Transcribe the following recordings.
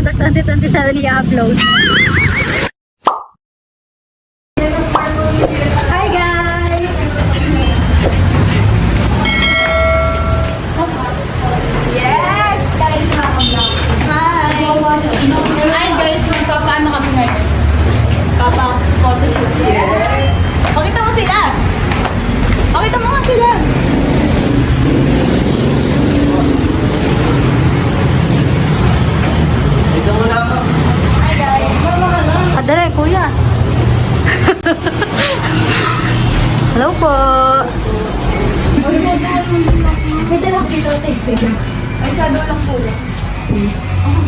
tapos 2027 i-upload. Hi guys! Yes! Hi! Hi guys, magpapaano kami ngayon? Papa photoshoot. Yes. Pakita mo sila. Pakita mo nga sila. Ito mo na ako. Hi guys. Padre, kuya. Hello po. Pwede lang dito, tayo. Ay, shadow lang po.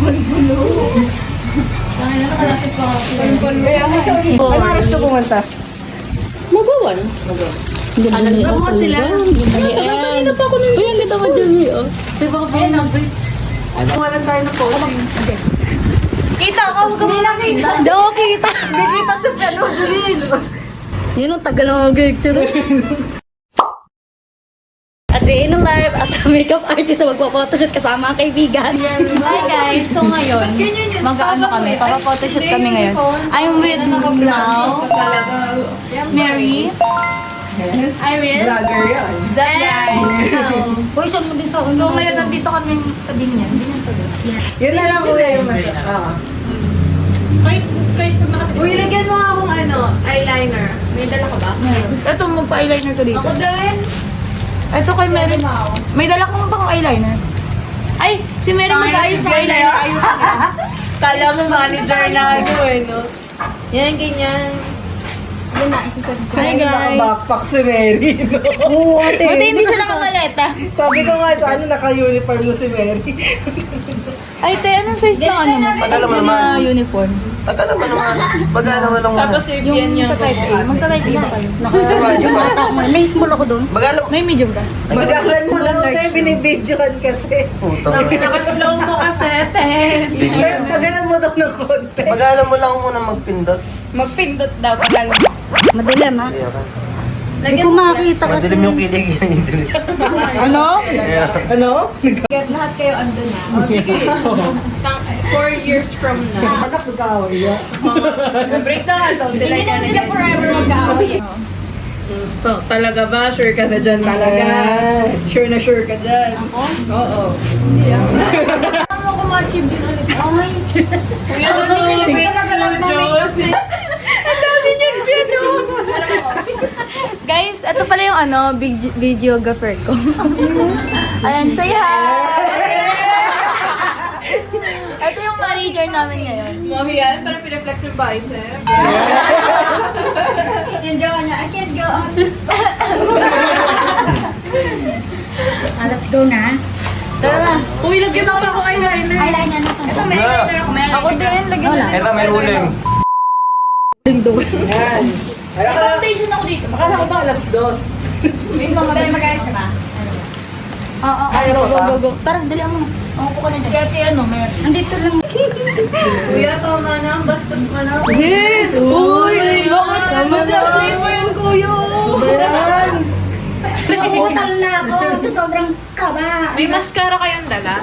Ang gulo. Ay, nakalapit pa ako. Kaya nga, sorry. Ano oras ka pumunta? Magawan. Alam mo sila. Kanina pa ako nang... Uy, ang ganda ka dyan. Diba ka ba number? Walan tayo ng posting. Kita ka, huwag ka mo nakita. Hindi ako kita. Hindi kita sa piano, Julin. Yun ang tagal ng mag-picture. At the end of life, as a makeup artist na magpa-photoshoot kasama ang kaibigan. Hi guys, so ngayon, mag-ano kami, papa-photoshoot kami ngayon. I'm with now, Mary, Irene, Vlogger yan. and Boy, saan mo din sa So ngayon, nandito kami sa Binyan. Yun na lang kuya yung mas... Kahit makapit. Uy, lagyan mo nga akong eyeliner. May dala ka ba? Ito, magpa-eyeliner ko dito. Ako din. Ito kay Mary. May dala kong pang eyeliner. Ay, si Mary mag-ayos na eyeliner. Ayos niya. Kala mo manager na ako eh, no? Yan, ganyan. Yun na, isasad ko. Hi guys. Backpack si Mary. No? Oo, ate. Buti hindi siya nakamaleta. Sabi ko nga sa ano, naka-uniform mo si Mary. Ay, te, anong size ng ano mo? Tagal naman naman. Uniform. Tagal naman naman. Baga naman naman. Tapos Yung magta-type A. Magta-type A ba kayo? May small ako doon. Baga May medium ka? Mag-aklan mo daw tayo, binibidyohan kasi. Putang. Naka-slow mo kasi, te. Tagalan mo daw ng konti. Baga mo lang muna magpindot. Magpindot daw. Tagal. Madilim ha. Ayan ka. Hindi ko makita kasi. Madilim yung kilig yan. Yung dilim. Ano? Ayan. Ano? Lahat kayo andun na. 4 years from now. Anak, magkaaway yan. Break na nga to. Hindi naman sila forever mag-aaway eh. Talaga ba? Sure ka na dyan talaga? Sure na sure ka dyan? Ako? Oo. Ano ko ma-achieve din ulit? Ay, Kuya, hindi ka talaga ng makeup eh. guys, ito pala yung ano, videographer ko. Ayan, say hi! Ito yung manager namin ngayon. Mami yan, parang pinaflex yung bicep. Yung jowa niya, I can't go on. Let's go na. Tara na. Uy, lagyan mo pa ako eyeliner. Eyeliner na Ito may eyeliner ako. Ako din, lagyan mo din. Ito may uling. Yan. May foundation ako dito. Akala ko ba alas 2? Wait lang, Tayo mag-ayos ka ba? Oo, Kaya go, pa go, ba? go, go. Tara, dali mo na. Umupo ka na dyan. Kasi ano, meron. Andito lang. Kuya, tama na. Bastos mo na. Wait! Uy! Bakit? Tama na! mo yan, kuya. Ayan! Nakutal na ako. Sobrang kaba. May mascara kayong dala?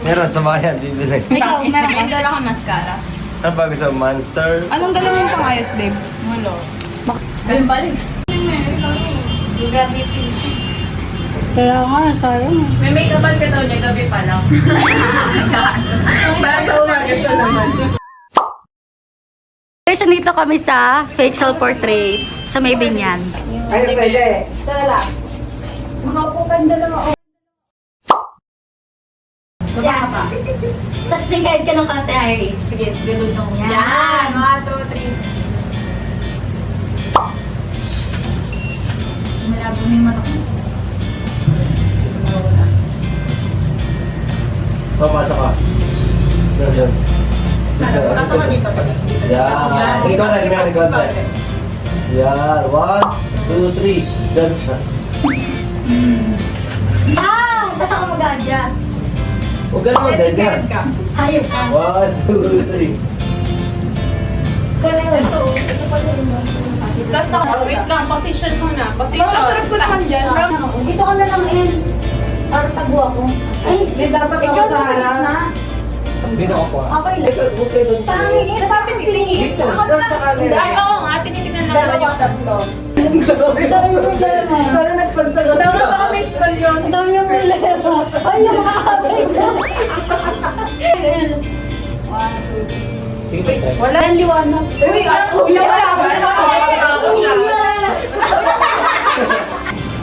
Meron sa bayan. Bibili. Ikaw, meron ka. May dala ka mascara? Ano ba gusto? Monster? Anong dala mo yung pangayos, babe? Wala. Ayun, balik. Kaya nga, sayang. May make-upan ka daw niya, gabi pa lang. Para sa umaga siya naman. Guys, nandito kami sa facial portrait sa May Binyan. Ay, pwede. Yan. Tapos tingkahit ka ng kate iris. Sige, galutong yan. Yan! 1, 2, 3. Malabo na yung mata ko. Papasok ka. Diyan. Pasok ka dito. Yan. Ikaw na, Mary. Ikaw na. Yan. 1, 2, 3. Diyan siya. Ah! Tapos ako mag-adjust. Huwag ka na mag-adjust. Hayop ka. 1, 2, 3. Wait lang, position muna. Position. Parang ko naman dyan. Dito ka na lang in. Para tago ako. Ay, Hindi, dapat ako ikaw sa na harap. na. Dito ako po. Okay lang. Okay doon. Pangit. Bakit siningit? Dito. Doon sa camera. Ay, oo nga, tinitingnan lang. Dalawa, tatlo. Dami problema. Sana nagpantalo. Daw na baka may scoliosis. Ang dami yung problema. Ay, yung mga kapit ko. Sige, try. Wala. Ang liwanag. Uy, kuya, wala ba?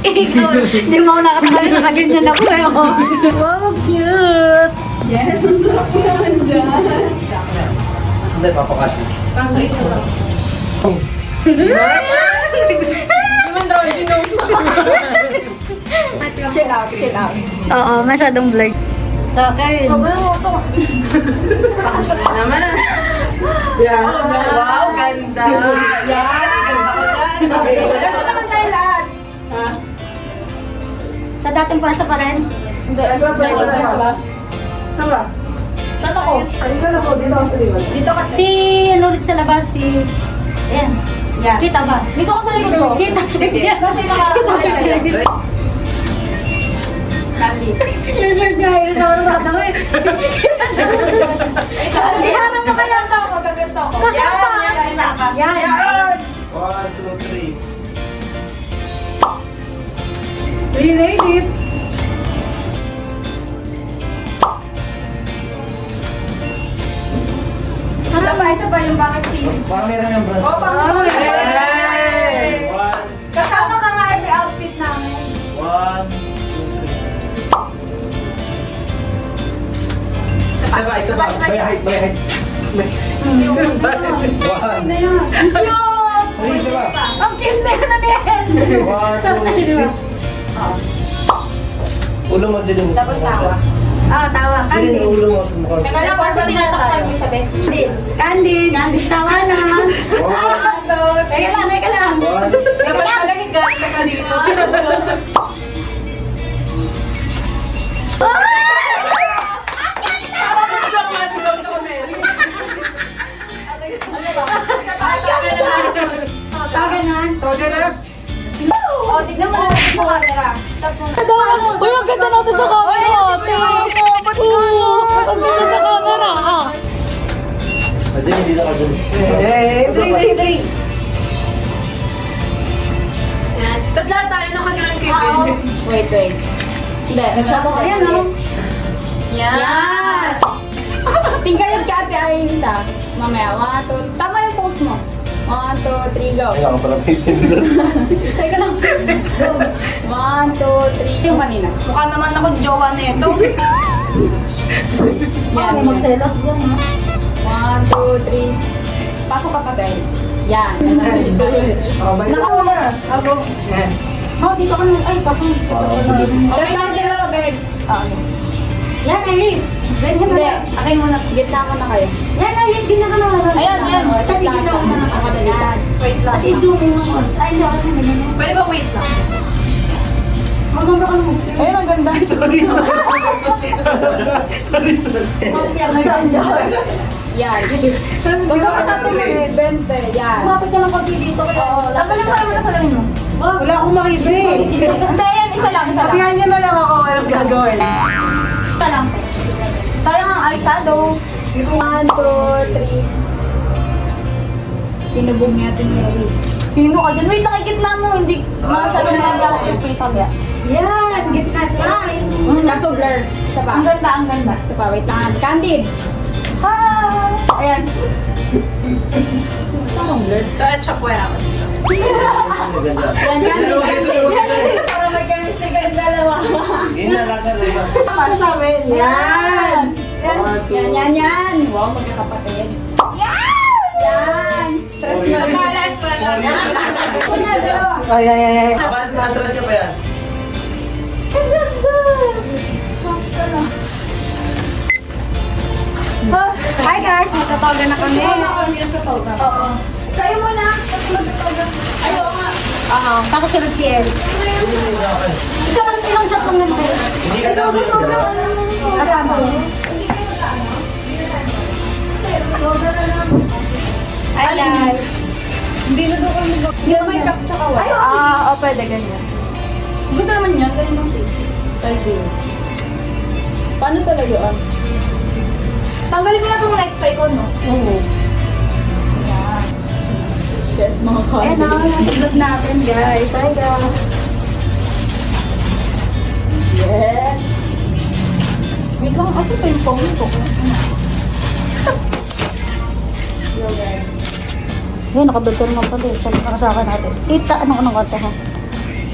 Ikaw, di mo ako nakatakali, nakaganyan ako eh. Oh. Wow, cute! Yes, ang sarap mo naman dyan. Hindi, papakasya. Chill out, chill out. Oo, masyadong blurred. Sa akin. Naman ah. Yeah. Wow, ganda. Yan, ganda ko dyan. Ganda naman tayo lahat. Ha? Sa dating pwesto pa rin. Hindi, saan ba? Saan ba? Saan ba? Saan ako? Saan ako? Dito ako sa liwan. Dito ka. Si, ano ulit sa labas, si... Ayan. Yan. Kita ba? Dito ako sa likod ko. Kita siya. Kasi Kita siya. Candy. Yung shirt niya, iris ako natatawa eh. Iharap mo kaya Gaganda ako, gaganda ako. Kasama. Yan. Yan. 1, 2, 3. Relate it. Isa pa yung bakit scene. Parang meron yung brand. Oh, pang Yay! 1, kasama ka nga every outfit namin. 1, 2, 3. Isa pa, isa pa. May height, may height. Ayun 1, na yan. Three, isa pa. Ang cute na yun na yan. Saan na siya, di ba? Ulo mo din mo. Tapos tawa. Ah, tawa. Din Candid. ulo mo sa mukha. Teka lang, kasi tinatakpan mo siya, Beth. Candid. Candid, tawa na. Teka lang, teka lang. 1, Dapat pala higanta ka dito. Parang biglang masigaw na kami. Ano ba? Kaganan. okay na. Oh, tignan mo na sa camera. Stop mo na. Uy, ang ganda natin sa camera, ate. Oo, ang ganda sa camera, ah. Nandiyan, hindi na ka dun. Three. Tapos lahat tayo nakaganang kay Wait. Hindi, masyado ka. Ayan, oh. Yan! Tingkayad ka ate ay isa. Mamaya, 1, 2, tama yung pose mo. 1, 2, 3, go. Ay, ako pala may tinulog. Teka lang. Go. 1, 2, 3. Yung kanina. Mukha naman ako jowa na ito. Yan. May magselos dyan, ha? 1, 2, 3. Pasok ka pa, Ben. Yan. Nakawala. Ako. Oh, dito ka na. Ay, pasok. Tapos lahat kayo na, Ben. Yan, Iris. Ganyan Hindi. na. Akin muna. Gitna mo na kayo. Yan, Iris. Ganyan ka na. Ayan. Tapos ginawa ko na ako na yan. Wait lang. Tapos i-zoom in mo. Ay, hindi ako na ganyan. Pwede ba wait lang? Magmamra ka mo. Ayun, ang ganda. Sorry. Saan dyan? Yan. Huwag ka patatin mo. 20. Yan. Kumapit ka lang konti dito. Oo. Tanggalin mo naman sa salamin mo. Oh, Wala akong makita eh. Hindi, yan, isa lang. Sabihan niyo na lang ako anong gagawin. Isa lang. Sayang ang eyeshadow. 1, 2, 3. Tinubog niya ito Mary. Sino ka dyan? Wait, nakikitna mo. Hindi masyadong maganda ako sa space ang yan. yan. Gitna smile. Kaso blur. Isa pa. Ang ganda, ang ganda. Isa pa. Wait lang. Candid. Hi! Ayan. Anong blur? Kahit siya po yan. Yan, Candid. Para may chemistry kayong dalawa. Hindi na, nasa labas. Para sa amin. Yan. One, Yan. two. Wow, magkakapatid. Yan. Tres na rin. Abas na atras ka pa yan. Hi guys, nagtatawagan na kami. Oo. Kayo muna. Tapos magkakagan. Ayaw nga. Pakasunod si El. Isa lang silang shot lang naman. Hindi ka sabi yung dalawa. Kasama. Hi guys. Hindi na daw kami. Hindi na makeup tsaka white. Pwede ganyan. Ganda naman yan. Ganyan ang face. Thank you. Paano talaga ah? Tanggalin mo na itong necktie ko, no? Oo. Yes, mga Ayan cousin. na, nasulat natin, guys. Hi, guys. Yes. Wait lang kasi ito yung phone ko. Yan, nakabelter nga pala. Saan ka sa akin natin? Tita, anong konti ha?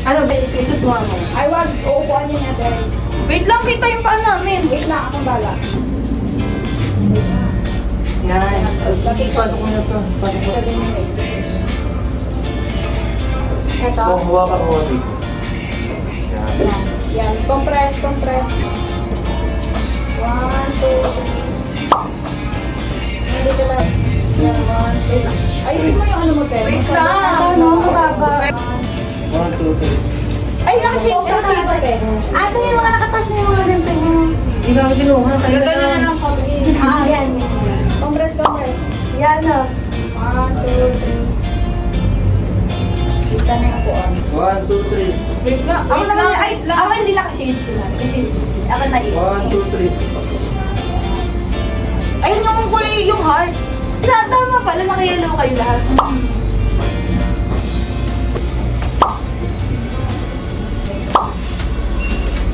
Ano, 20 pesos mo mo? Ay, wag. Uupuan niya natin. Wait lang, kita yung paa namin. Wait lang, akong bala. Yan. Pasok mo na to. Pasok mo. Ito. So, hawakan mo dito. Yan. Yan. Compress, compress. 1, 2, 3. Hindi ka lang. Yan, 1, 2. Ayusin mo yung ano mo, Ted. Wait lang. Ano, mababa. 1, 2, 3. Ay, nakasit, nakasit. Ate, yung mga nakatas na yung mga ganito mo. Ikaw kinuha. Gagano na lang kami. Ah, yan, yan. Compress, compress. Yan, no. 1, 2, 3. Kita na yung upuan. 1, 2, 3. Wait lang. Ako na lang, ay, ako hindi nakashades sila. Kasi, ako na 1, 2, 3. Ayun yung kulay, yung heart. Sa tama pala, nakayalaw kayo lahat.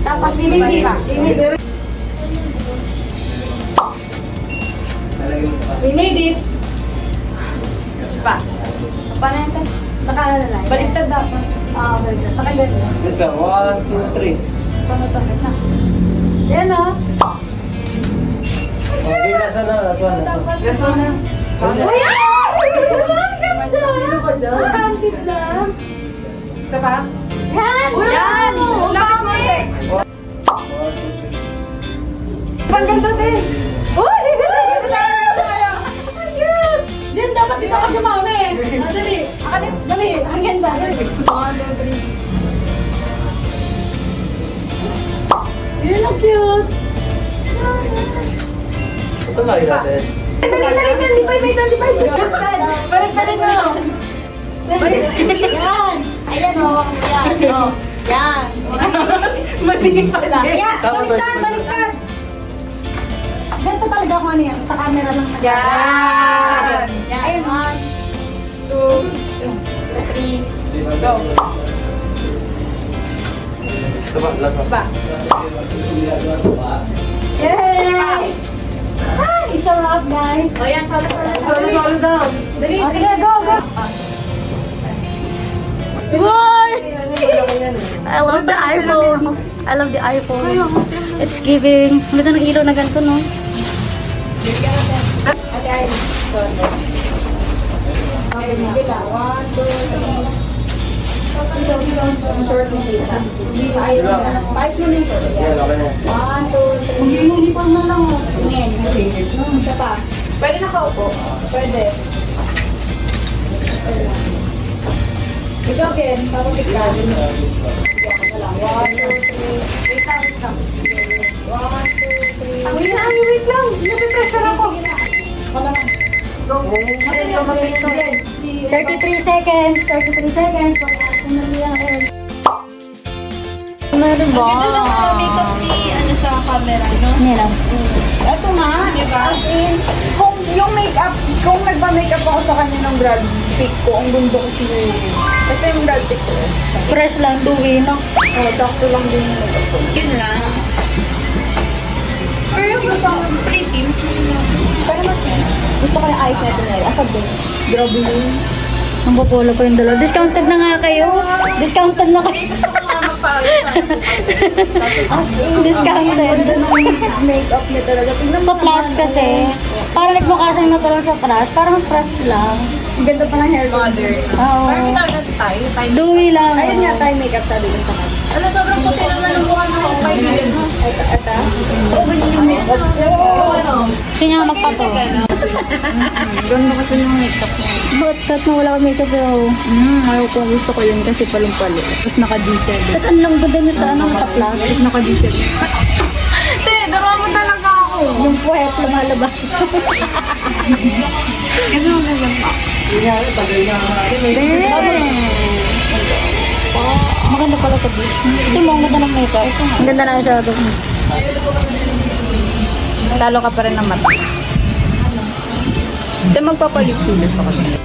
Tapos binibig pa. Binibig. Talagyan mo sa kasi. Binibig. Pa. Paano yan tayo? Nakalala. Baliktad dapat. Ah, baliktad. Nakagano. Isa, 1, 2, 3. Paano to? Wait na. Yan o. Okay, nasa na, last one. Gaso na. Uy! Ang ganda! Sino ba dyan? Nakakantip lang. Isa pa? Yan! Yan! Lapit mo eh! 1, 2, 3. Ang ganda din! Uy! Yan, dapat dito ka si mami eh. Ah, dali. Akalip, dali. Ang ganda. 1, 2, 3. Yun ang cute. Ito lagi natin. Dali, 25, may 25. Balik na rin na. Yan. Ayan o. Yan. O. Yan. Mali pala. Yan. Tama ba? Baliktad, baliktad. Ganito talaga kung ano yan. Sa camera lang. Yan! Yan. Ayan. 1, 2, 3. Go. Sama, last one. Ba. Yay! Hi! It's a wrap, guys. O yan. Solo daw. Dali. O sige, go, go. Boy! I love the iPhone. I love the iPhone. It's giving. Ang ganda ng ilaw na ganito, no? Ate ay. Okay, bila. 1, 2, 3. Ang short mo dito. Ayos na. 5 minutes. Yan, okay na. 1, 2, 3. Mag-uniform na lang. Ngayon. Isa pa. Pwede nakaupo. Pwede. Ikaw, Ken. Papapit ka. Sige, ako na lang. 1, 2, 3. Wait lang, wait lang. 1, 2, 3. Wait lang. Napipressure ako. Sige na. Ako naman. Go. Mali ako mag-picture. 33 seconds. 33 seconds. Kung nangyayari. Meron ba? Ito lang ang makeup ni ano sa camera, no? Nila. Ito nga. Diba? As in, Kung yung makeup, kung nagpa-makeup ako sa kanya ng grad pick ko, ang gundo ko sinuli. Ito yung grad pick ko. fresh lang, duwi, no? Oh, sakto lang din yung makeup ko. Yun lang. Pero yung gusto ko pretty, mas Pero mas gusto ko yung eyes na ito nila. Ako din. Grabe yun. Ang popolo ko yung dalawa. Discounted na nga kayo. Discounted na kayo. gusto ko nga magpawis. Discounted. Makeup niya talaga. Tingnan Sa flash kasi, parang nagmukha siyang natural sa flash. Parang fresh lang. Ang ganda pa ng hair ko. Mother. Oo. Parang ginagawa tayo. Dewy lang. Ayun nga tayo makeup sabi ko sa kanya. Ano, sobrang puti naman ang mukha mo. Okay, yun. Ata? Oo, ganyan yung makeup. Pero ano? Gusto niya nga magpato. Ganda kasi yung makeup niya. But cut na wala akong makeup pero. Ayaw ko. Gusto ko yun kasi palumpalo. Tapos naka G7. Tapos ang lang ganda niya sa ano, sa flash. Tapos naka G7. Te, darawa mo talaga ako. Yung puwet lumalabas. Ano na lang pa? Yan, tagal na nga. Maganda pala sa beach. Ito mo, ang ganda ng makeup. Ang ganda na siya doon. Talo ka pa rin ng mata. Ito magpapalit-pilo sa kanila.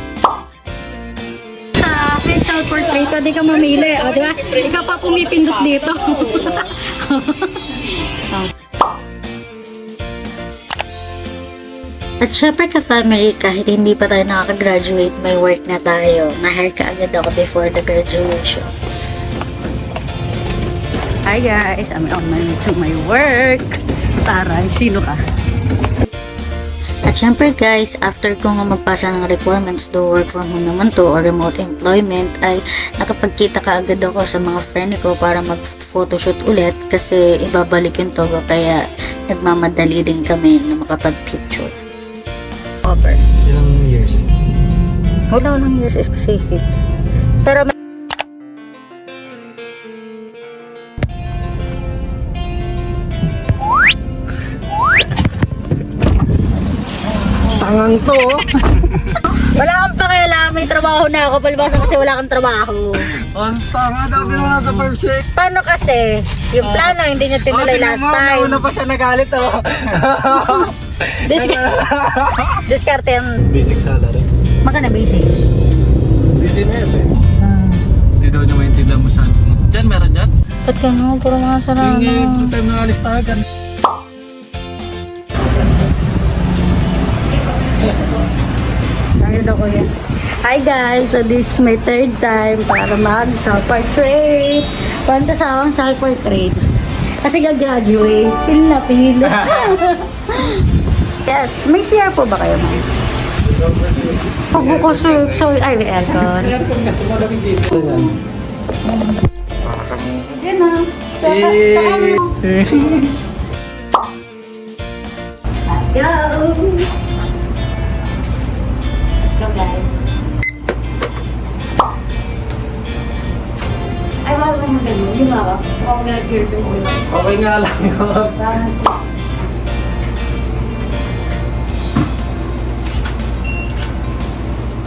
Sa facial portrait, pwede ka mamili. O, di ba? Ikaw pa pumipindot dito. At syempre ka-family, kahit hindi pa tayo nakaka-graduate, may work na tayo. Na-hire ka agad ako before the graduation. Hi guys, I'm on my to my work. Taray, sino ka? At syempre guys, after ko nga magpasa ng requirements to work from home naman to or remote employment, ay nakapagkita ka agad ako sa mga friend ko para mag-photoshoot ulit kasi ibabalik yung Togo, kaya nagmamadali din kami na makapag-picture. Over. Ilang years? Wala lang years specific. Pero may Tangang to, oh. wala kang pakialam, may trabaho na ako, palibasa kasi wala kang trabaho. Ang tanga, dabi mo na sa first shake. Paano kasi? Yung plano, hindi niya tinuloy last time. Nauna pa siya nagalit, oh. Diskarte yung Basic salary. magkano basic? Busy na yun, eh. Hindi daw niya maintindihan mo saan. Diyan, meron dyan? Ba't ka nga? Puro mga sarama. Yung full time na alistagan. Naganda ko yan. Hi guys! So this is my third time para mag-self-portrait. Punta sa akong self-portrait. Kasi gagraduate. Feel na feel. Yes. May CR po ba kayo, ma'am? Pagbuko so ay, may aircon. Yan na. Let's go! Go guys. Ay, wala mo ganyan. Di ba? Oo, nag-gear to all. Okay nga lang yun.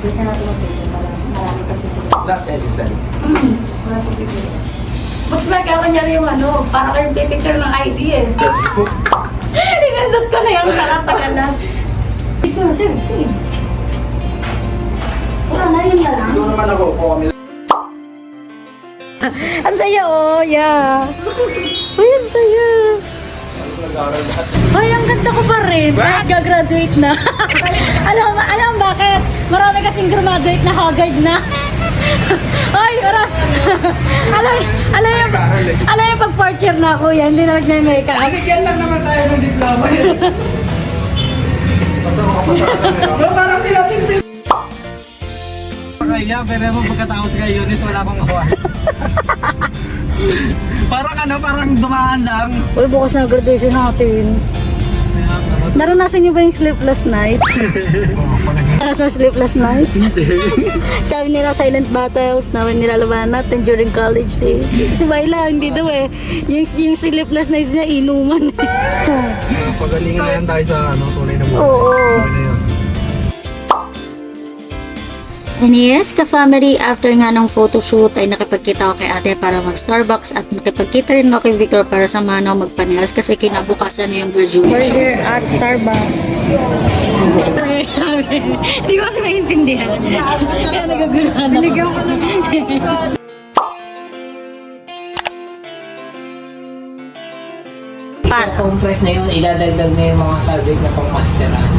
Bisa natin mag-video para marami kang video. Not Edison. Mas nagawa niya rin yung ano, para kayong pipicture ng ID eh. Inandot ko na yung tagal-tagalan. Ito, sir, sweet. Wala na yun na lang. Ano naman ako po kami. Ang saya, oh, yeah. Uy, ang saya. Ay, ang ganda ko pa rin. Kahit gagraduate na. alam bakit? Marami kasing graduate na haggard na. Ay, alam yung pag fourth year na kuya, hindi na nagme-makeup. Bigyan lang naman tayo ng diploma yun. Pasok ka pa sa akin. Pero parang tinatingting. Kaya, pero mo pagkatapos kay Eunice, wala pang makuha. Parang dumaan lang. Uy, bukas na graduation natin. Naranasan niyo ba yung sleepless nights? Naranasan mo sleepless nights? Sabi nila silent battles namin nilalaban natin during college days. Si Baila, hindi daw eh. Yung sleepless nights niya, inuman. Pagalingan na yan tayo sa tunay na buhay. Oo. Tunay na yun. And yes, ka-family, after nga ng photoshoot ay nakipagkita ako kay ate para mag-Starbucks at nakipagkita rin ako kay Victor para samahan ako magpanelas kasi kinabukasan na yung graduation. Burger at Starbucks. Hindi ko kasi maintindihan. Kaya nagaguluhan ako. Binigyan ko lang. Compress na yun, iladagdag na yung mga subject na pang-masteran.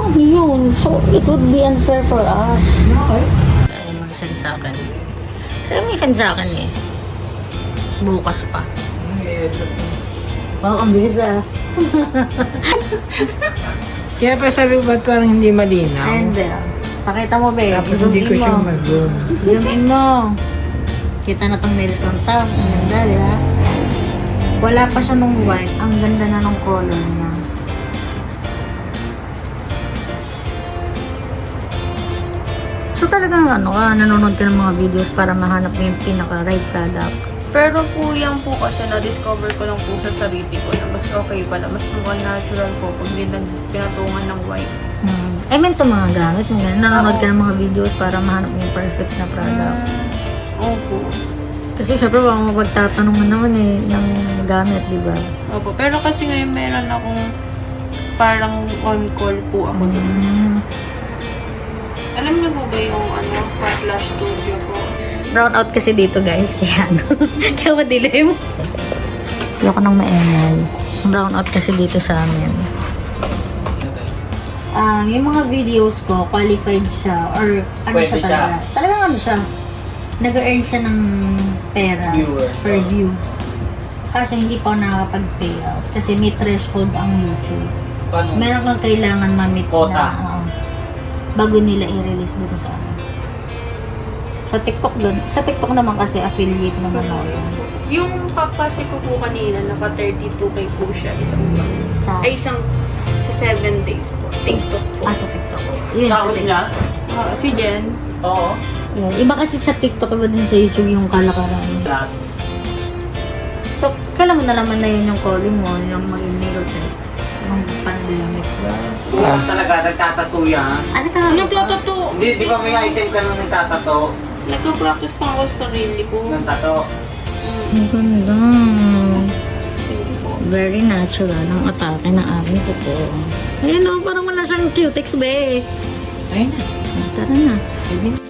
Ano yun? So, it would be unfair for us. Ay, mag-send sa akin. Sa'yo may send sa akin eh. Bukas pa. Wow, ang bilis ah. Kaya pa sabi ko, ba't parang hindi malinaw? And pakita mo be. Tapos Zoom hindi ko in siya mo. mag-zoom. Zoom in mo. Kita na tong nails kong top. Ang ganda, di ba? Wala pa siya nung white. Ang ganda na nung color niya. So talagang ano ka, nanonood ka ng mga videos para mahanap mo yung pinaka-right product. Pero po yan po kasi na-discover ko lang po sa sarili ko na mas okay pala, mas mukhang natural po pag hindi pinatungan ng white. I mean, ito mga gamit mo. Nanonood ka ng mga videos para mahanap mo yung perfect na product. Opo. Kasi syempre, baka mapagtatanungan naman eh ng gamit, di ba? Opo. Pero kasi ngayon meron akong parang on-call po ako doon. Alam niyo po ba yung Hot Lash Studio po? Brown out kasi dito guys, kaya kaya madilim. Ayoko nang ma-emal. Brown out kasi dito sa amin. Yung mga videos ko, qualified siya or ano Pwede siya talaga. Talagang ano siya, nag-earn siya ng pera Viewer. per view. Kaso hindi pa ako nakakapag-pay out kasi may threshold ang YouTube. Paano? Meron kang kailangan ma-meet Quota. na bago nila i-release doon sa ano. Sa TikTok doon. Sa TikTok naman kasi affiliate naman ako yun. Yung papasi ko po kanina, naka 32k po siya isang buwan. Isang sa 7 days po. TikTok po. Sa TikTok. Yun, Sahod sa niya? Si Jen. Oo. Yun. Iba kasi sa TikTok, iba din sa YouTube yung kalakaran. Lahat. So, kala mo na naman na yun yung calling mo, yung maging mirror check. Yung pandemic. Kung talaga nagtatato yan. Ano ka? Nagtatato. Hindi, di ba may item ka nung nagtatato? Nagka-practice pa ako sa sarili ko. Ng tato? Ang ganda. Very natural ang atake ng aming kuko. Ayun o, parang wala siyang cutex be. Ayun na. Tara na. Ayun na.